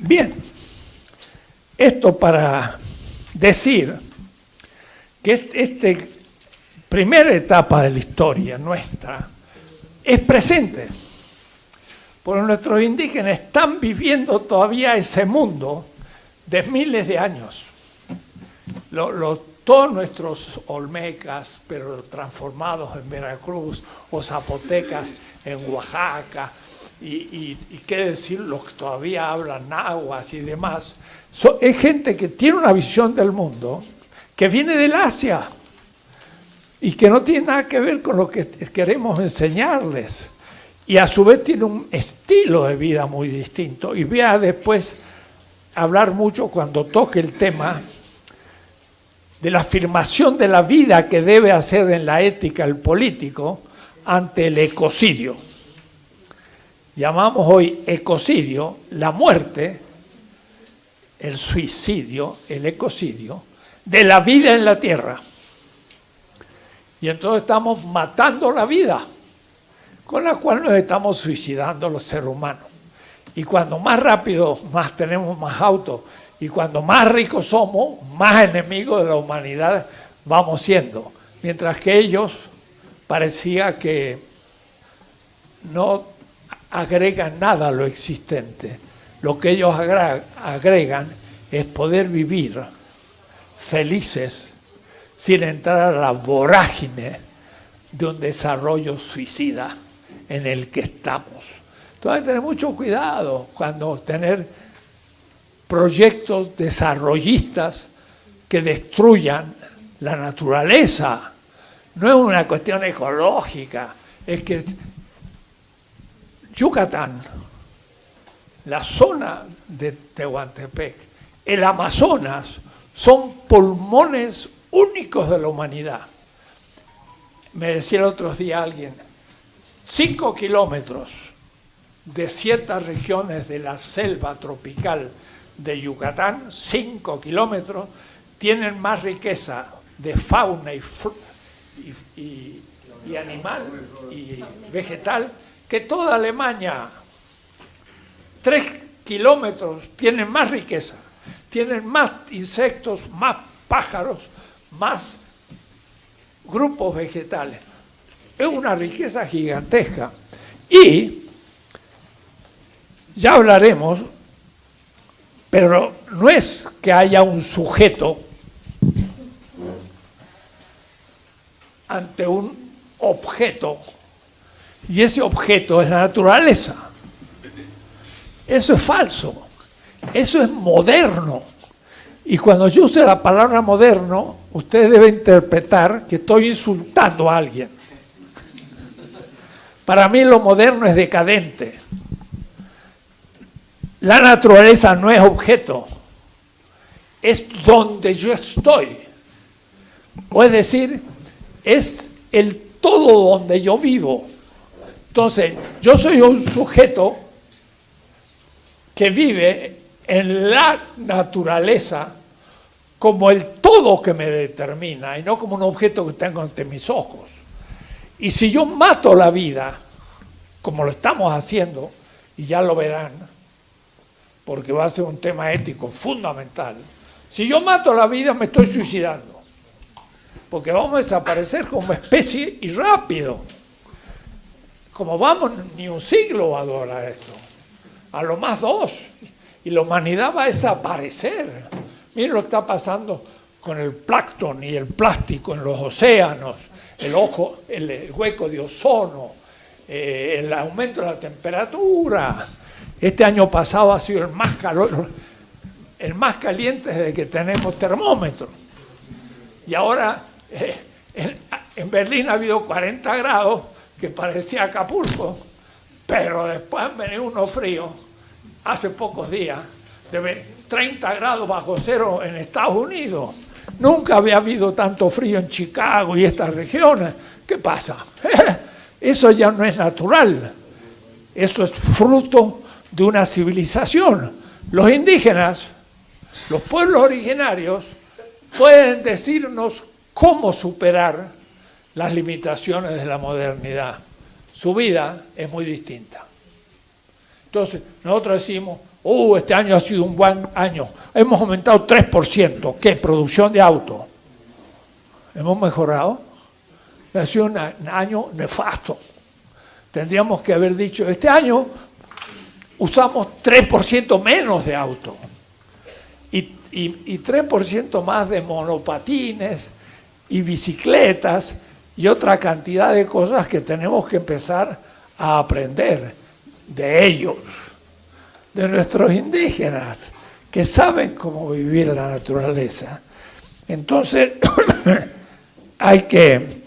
Bien, esto para decir que esta primera etapa de la historia nuestra es presente, porque nuestros indígenas están viviendo todavía ese mundo de miles de años. Todos nuestros olmecas, pero transformados en Veracruz, o zapotecas en Oaxaca, y qué decir los que todavía hablan náhuatl y demás, es gente que tiene una visión del mundo que viene del Asia y que no tiene nada que ver con lo que queremos enseñarles. Y a su vez tiene un estilo de vida muy distinto. Y voy a después hablar mucho cuando toque el tema de la afirmación de la vida que debe hacer en la ética el político ante el ecocidio. Llamamos hoy ecocidio la muerte, el suicidio, el ecocidio, de la vida en la tierra. Y entonces estamos matando la vida, con la cual nos estamos suicidando los seres humanos. Y cuando más rápido más tenemos más autos, y cuando más ricos somos, más enemigos de la humanidad vamos siendo. Mientras que ellos parecía que no agregan nada a lo existente. Lo que ellos agregan es poder vivir felices sin entrar a la vorágine de un desarrollo suicida en el que estamos. Entonces hay que tener mucho cuidado cuando tener proyectos desarrollistas que destruyan la naturaleza. No es una cuestión ecológica, es que Yucatán, la zona de Tehuantepec, el Amazonas, son pulmones únicos de la humanidad. Me decía el otro día alguien, 5 kilómetros de ciertas regiones de la selva tropical de Yucatán, 5 kilómetros, tienen más riqueza de fauna y animal y vegetal que toda Alemania. 3 kilómetros tienen más riqueza, tienen más insectos, más pájaros, más grupos vegetales. Es una riqueza gigantesca. Y ya hablaremos, pero no es que haya un sujeto ante un objeto, y ese objeto es la naturaleza. Eso es falso, eso es moderno. Y cuando yo use la palabra moderno, usted debe interpretar que estoy insultando a alguien. Para mí lo moderno es decadente. La naturaleza no es objeto, es donde yo estoy. O es decir, es el todo donde yo vivo. Entonces, yo soy un sujeto que vive en la naturaleza como el todo que me determina y no como un objeto que tengo ante mis ojos. Y si yo mato la vida, como lo estamos haciendo, y ya lo verán, porque va a ser un tema ético fundamental, si yo mato la vida me estoy suicidando, porque vamos a desaparecer como especie y rápido. Como vamos, ni un siglo va a durar esto, a lo más 2, y la humanidad va a desaparecer. Miren lo que está pasando con el plancton y el plástico en los océanos, el hueco de ozono, el aumento de la temperatura. Este año pasado ha sido el más caliente desde que tenemos termómetros. Y ahora en Berlín ha habido 40 grados, que parecía Acapulco, pero después han venido unos fríos, hace pocos días, de 30 grados bajo cero en Estados Unidos. Nunca había habido tanto frío en Chicago y estas regiones. ¿Qué pasa? Eso ya no es natural. Eso es fruto de una civilización. Los indígenas, los pueblos originarios, pueden decirnos cómo superar las limitaciones de la modernidad. Su vida es muy distinta. Entonces, nosotros decimos, este año ha sido un buen año, hemos aumentado 3%, ¿qué? Producción de autos. ¿Hemos mejorado? Ha sido un año nefasto. Tendríamos que haber dicho, este año usamos 3% menos de autos y 3% más de monopatines y bicicletas y otra cantidad de cosas que tenemos que empezar a aprender de ellos, de nuestros indígenas, que saben cómo vivir la naturaleza. Entonces, hay que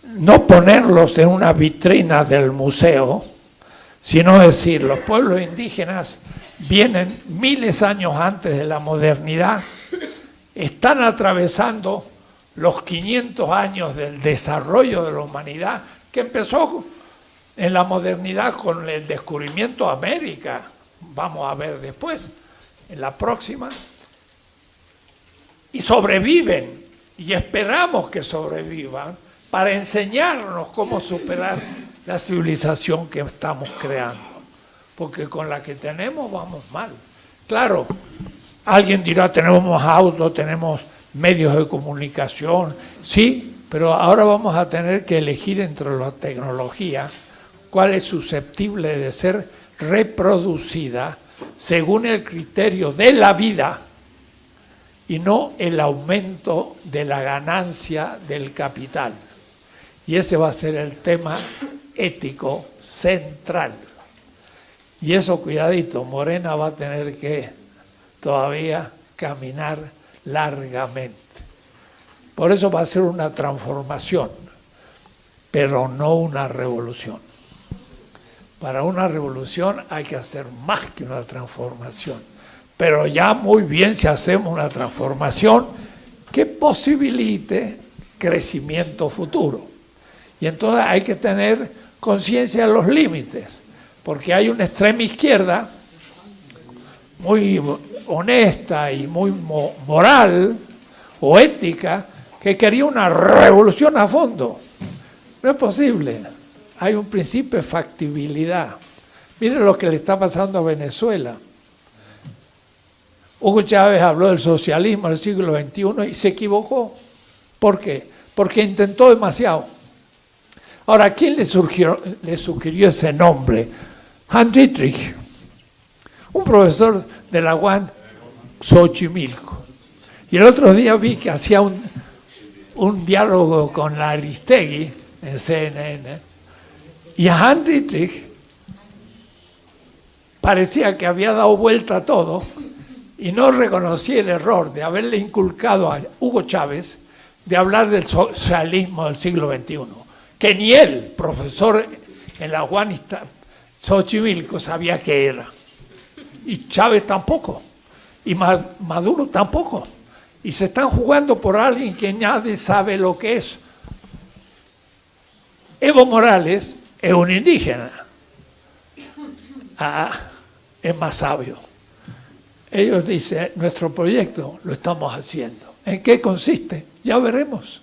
no ponerlos en una vitrina del museo, sino decir, los pueblos indígenas vienen miles de años antes de la modernidad, están atravesando los 500 años del desarrollo de la humanidad, que empezó en la modernidad con el descubrimiento de América, vamos a ver después, en la próxima, y sobreviven, y esperamos que sobrevivan, para enseñarnos cómo superar la civilización que estamos creando, porque con la que tenemos vamos mal. Claro, alguien dirá, tenemos más autos, tenemos medios de comunicación, sí, pero ahora vamos a tener que elegir entre la tecnología cuál es susceptible de ser reproducida según el criterio de la vida y no el aumento de la ganancia del capital. Y ese va a ser el tema ético central. Y eso, cuidadito, Morena va a tener que todavía caminar largamente. Por eso va a ser una transformación, pero no una revolución. Para una revolución hay que hacer más que una transformación. Pero ya muy bien si hacemos una transformación que posibilite crecimiento futuro. Y entonces hay que tener conciencia de los límites, porque hay una extrema izquierda muy honesta y muy moral o ética que quería una revolución a fondo. No es posible. Hay un principio de factibilidad. Miren lo que le está pasando a Venezuela. Hugo Chávez habló del socialismo del siglo XXI y se equivocó. ¿Por qué? Porque intentó demasiado. Ahora, ¿quién le sugirió ese nombre? Hans Dietrich, un profesor de la UAM Xochimilco. Y el otro día vi que hacía un diálogo con la Aristegui en CNN. Y a Hans Dietrich parecía que había dado vuelta a todo y no reconocía el error de haberle inculcado a Hugo Chávez de hablar del socialismo del siglo XXI. Que ni él, profesor en la UAM Xochimilco, sabía qué era. Y Chávez tampoco. Y Maduro tampoco. Y se están jugando por alguien que nadie sabe lo que es. Evo Morales es un indígena. Es más sabio. Ellos dicen, nuestro proyecto lo estamos haciendo. ¿En qué consiste? Ya veremos.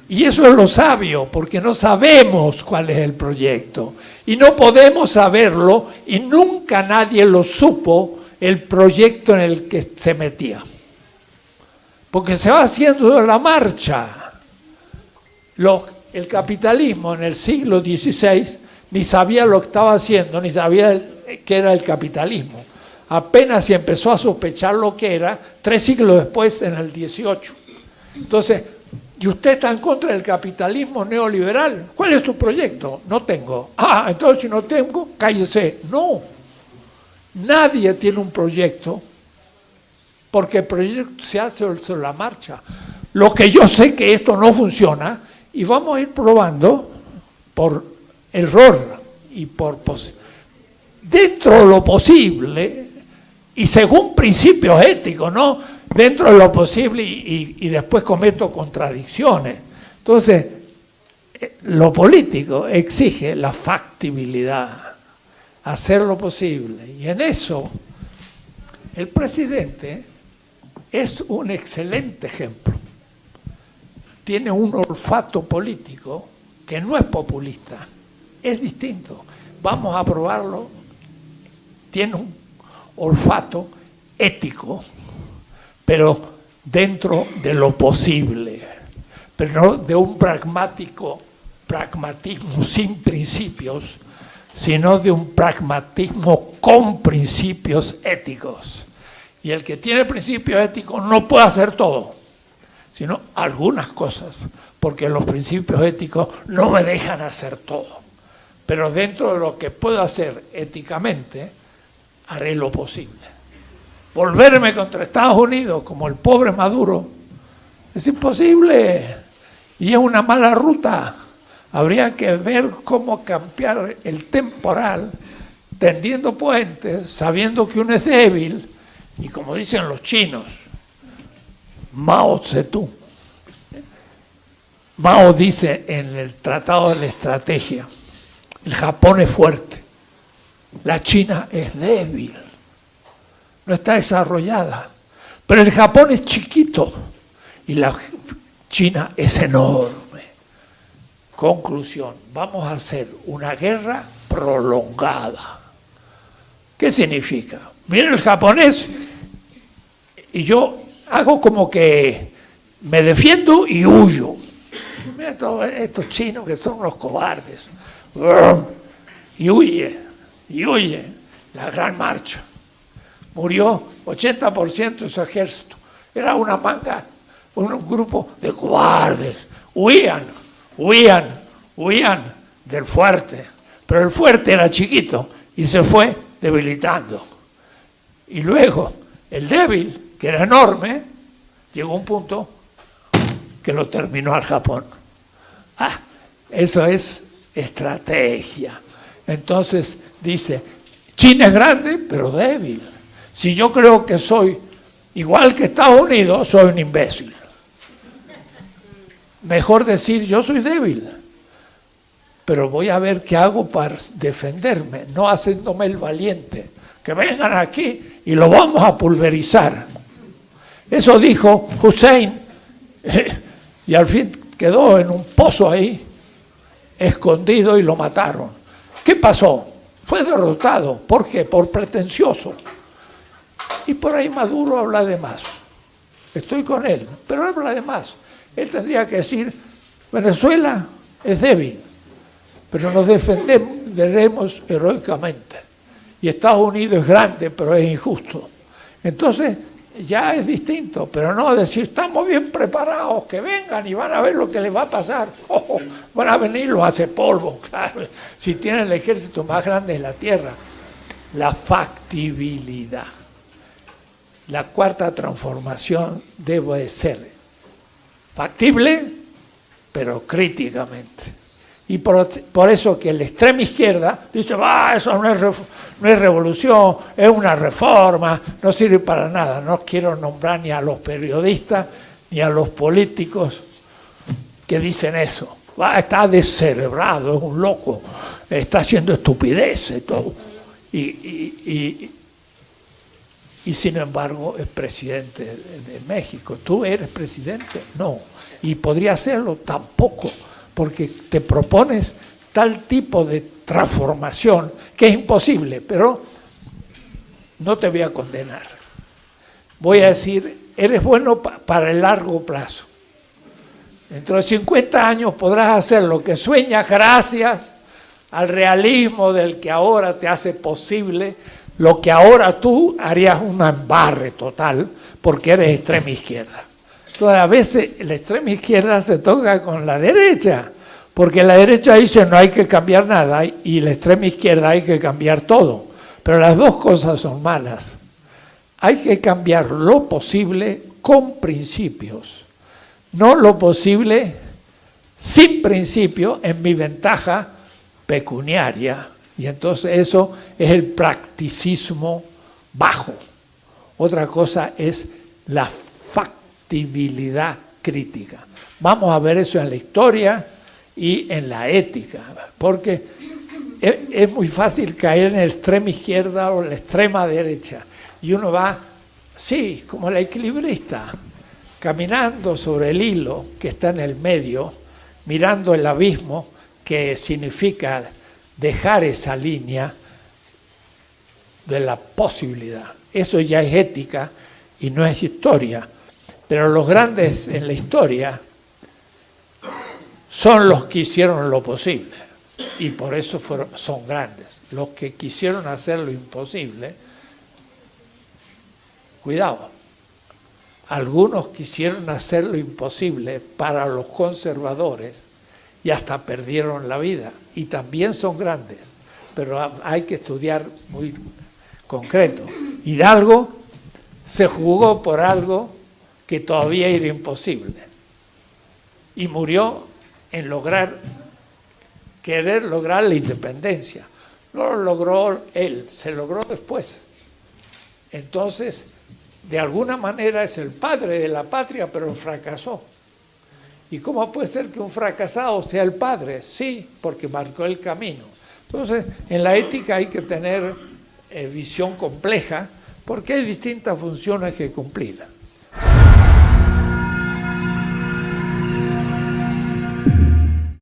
Y eso es lo sabio, porque no sabemos cuál es el proyecto. Y no podemos saberlo, y nunca nadie lo supo, el proyecto en el que se metía. Porque se va haciendo de la marcha. El capitalismo en el siglo XVI ni sabía lo que estaba haciendo, ni sabía qué era el capitalismo. Apenas se empezó a sospechar lo que era, 3 siglos después, en el XVIII. Entonces, ¿y usted está en contra del capitalismo neoliberal? ¿Cuál es su proyecto? No tengo. Entonces si no tengo, cállese. No. Nadie tiene un proyecto, porque el proyecto se hace sobre la marcha. Lo que yo sé que esto no funciona, y vamos a ir probando por error y dentro de lo posible, y según principios éticos, ¿no? Dentro de lo posible y después cometo contradicciones. Entonces, lo político exige la factibilidad, hacer lo posible. Y en eso, el presidente es un excelente ejemplo. Tiene un olfato político que no es populista, es distinto. Vamos a probarlo tiene un olfato ético, pero dentro de lo posible, pero no de un pragmatismo sin principios, sino de un pragmatismo con principios éticos. Y el que tiene principios éticos no puede hacer todo, sino algunas cosas, porque los principios éticos no me dejan hacer todo. Pero dentro de lo que puedo hacer éticamente, haré lo posible. Volverme contra Estados Unidos como el pobre Maduro es imposible y es una mala ruta. Habría que ver cómo cambiar el temporal, tendiendo puentes, sabiendo que uno es débil, y como dicen los chinos, Mao Zedong. Mao dice en el Tratado de la Estrategia, el Japón es fuerte, la China es débil, no está desarrollada, pero el Japón es chiquito y la China es enorme. Conclusión, vamos a hacer una guerra prolongada. ¿Qué significa? Miren el japonés y yo hago como que me defiendo y huyo. Mira estos chinos que son los cobardes. Y huye, la gran marcha. Murió 80% de su ejército. Era una manga, un grupo de cobardes. Huían del fuerte. Pero el fuerte era chiquito y se fue debilitando. Y luego el débil, que era enorme, llegó a un punto que lo terminó al Japón. Eso es estrategia. Entonces dice, China es grande, pero débil. Si yo creo que soy igual que Estados Unidos, soy un imbécil. Mejor decir, yo soy débil, pero voy a ver qué hago para defenderme, no haciéndome el valiente. Que vengan aquí y lo vamos a pulverizar. Eso dijo Hussein, y al fin quedó en un pozo ahí, escondido, y lo mataron. ¿Qué pasó? Fue derrotado. ¿Por qué? Por pretencioso. Y por ahí Maduro habla de más. Estoy con él, pero habla de más. Él tendría que decir, Venezuela es débil, pero nos defenderemos heroicamente. Y Estados Unidos es grande, pero es injusto. Entonces, ya es distinto, pero no decir, estamos bien preparados, que vengan y van a ver lo que les va a pasar. Van a venir, los hace polvo, claro. Si tienen el ejército más grande de la tierra. La factibilidad. La cuarta transformación debe ser factible, pero críticamente. Y por eso que la extrema izquierda dice, eso no es revolución, es una reforma, no sirve para nada. No quiero nombrar ni a los periodistas ni a los políticos que dicen eso. Está descerebrado, es un loco, está haciendo estupideces y todo. Y sin embargo es presidente de México. ¿Tú eres presidente? No. Y podría hacerlo tampoco, porque te propones tal tipo de transformación que es imposible, pero no te voy a condenar. Voy a decir, eres bueno para el largo plazo. Dentro de 50 años podrás hacer lo que sueñas gracias al realismo del que ahora te hace posible lo que ahora tú harías un embarre total porque eres extrema izquierda. Entonces a veces la extrema izquierda se toca con la derecha, porque la derecha dice no hay que cambiar nada y la extrema izquierda hay que cambiar todo. Pero las dos cosas son malas. Hay que cambiar lo posible con principios, no lo posible sin principio en mi ventaja pecuniaria. Y entonces eso es el practicismo bajo. Otra cosa es la factibilidad crítica. Vamos a ver eso en la historia y en la ética, porque es muy fácil caer en la extrema izquierda o en la extrema derecha. Y uno va, sí, como el equilibrista, caminando sobre el hilo que está en el medio, mirando el abismo, que significa dejar esa línea de la posibilidad. Eso ya es ética y no es historia. Pero los grandes en la historia son los que hicieron lo posible. Y por eso son grandes. Los que quisieron hacer lo imposible, cuidado. Algunos quisieron hacer lo imposible para los conservadores y hasta perdieron la vida. Y también son grandes. Pero hay que estudiar muy concreto. Hidalgo se jugó por algo que todavía era imposible. Y murió en querer lograr la independencia. No lo logró él, se logró después. Entonces, de alguna manera es el padre de la patria, pero fracasó. ¿Y cómo puede ser que un fracasado sea el padre? Sí, porque marcó el camino. Entonces, en la ética hay que tener visión compleja, porque hay distintas funciones que cumplir.